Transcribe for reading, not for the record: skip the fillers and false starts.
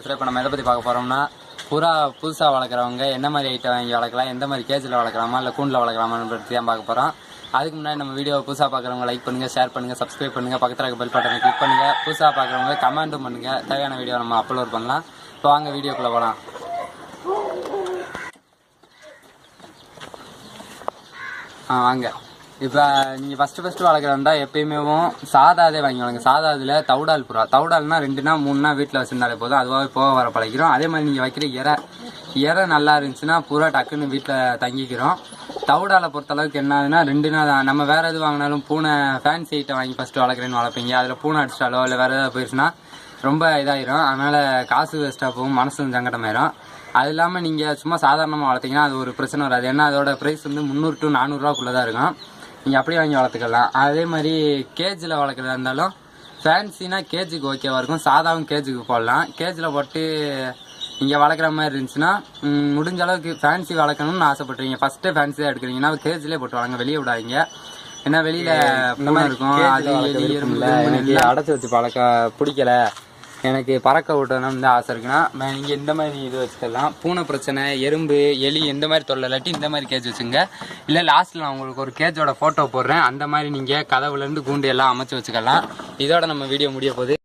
பேசுகிறேன். இப்போ நம்ம எதை பற்றி பார்க்க போகிறோம்னா, புறா புதுசாக வளர்க்குறவங்க என்ன மாதிரி ஐட்டம் வாங்கி வளர்க்கலாம், எந்த மாதிரி கேஜில் வளர்க்கலாமா இல்லை கூண்டில் வளர்க்கலாமான்னு பற்றி தான் பார்க்க போகிறோம். அதுக்கு முன்னாடி நம்ம வீடியோ புதுசாக பார்க்குறவங்க லைக் பண்ணுங்கள், ஷேர் பண்ணுங்கள், சப்ஸ்கிரைப் பண்ணுங்கள், பக்கத்தில் இருக்க பெல் பட்டனை கிளிக் பண்ணுங்கள். புதுசாக பார்க்குறவங்க கமெண்ட்டும் பண்ணுங்கள், தேவையான வீடியோ நம்ம அப்லோட் பண்ணலாம். இப்போ வாங்க வீடியோக்குள்ளே போகலாம். வாங்க. இப்போ நீங்கள் ஃபஸ்ட்டு வளர்க்குறா எப்பயுமே சாதாதே வாங்கி வளங்க. சாதா இதில் தவுடால் புறா, தவுடால்னா 2 நாள் 3 நாள் வீட்டில் வச்சுருந்தாலே போதும், அதுவாகவே போக வர பழகிறோம். அதே மாதிரி நீங்கள் வைக்கிற இறை நல்லா இருந்துச்சுன்னா புறா டக்குன்னு வீட்டில் தங்கிக்கிறோம். தவுடாலை பொறுத்தளவுக்கு என்ன ஆகுதுன்னா 2 நாள் தான். நம்ம வேறு எது வாங்கினாலும் பூனை ஃபேன்சி ஐட்டம் வாங்கி ஃபஸ்ட்டு வளர்க்குறேன்னு வளர்ப்பீங்க, அதில் பூனை அடிச்சிட்டாலோ இல்லை வேறு ஏதாவது போயிடுச்சுன்னா ரொம்ப இதாகிடும். அதனால் காசு வேஸ்ட்டாக போகும், மனசு சங்கடமாயிரும். அது இல்லாமல் நீங்கள் சும்மா சாதாரணமாக வளர்த்திங்கன்னா அது ஒரு பிரச்சனை வராது. ஏன்னா அதோட ப்ரைஸ் 300 to 400 ரூபாக்குள்ளே தான் இருக்கும். நீங்கள் அப்படியே வாங்கி வளர்த்துக்கலாம். அதே மாதிரி கேஜில் வளர்க்குறதா இருந்தாலும் ஃபேன்சினா கேஜுக்கு ஓகேவாக இருக்கும், சாதாவும் கேஜுக்கு போடலாம். கேஜில் போட்டு நீங்கள் வளர்க்குற மாதிரி இருந்துச்சுன்னா முடிஞ்ச அளவுக்கு ஃபேன்சி வளர்க்கணும்னு ஆசைப்பட்றீங்க, ஃபஸ்ட்டே ஃபேன்சி தான் எடுக்கிறீங்கன்னா கேஜிலே போட்டு வளங்க, வெளியே விடாதீங்க. ஏன்னா வெளியில் பூனை இருக்கும், அது எலி அடைச்சி வச்சு பழக்க பிடிக்கல, எனக்கு பறக்க விட்டணும்னு தான் ஆசை இருக்குன்னா நீங்கள் இந்த மாதிரி இது வச்சுக்கலாம். பூனை பிரச்சனை, எறும்பு, எலி எந்த மாதிரி தொல்லை இல்லாட்டி இந்த மாதிரி கேஜ் வச்சுங்க. இல்லை லாஸ்ட்டில் நான் உங்களுக்கு ஒரு கேஜோட ஃபோட்டோ போடுறேன், அந்த மாதிரி நீங்கள் கதவுலேருந்து கூண்டு எல்லாம் அமைச்சு வச்சுக்கலாம். இதோட நம்ம வீடியோ முடிய போகுது.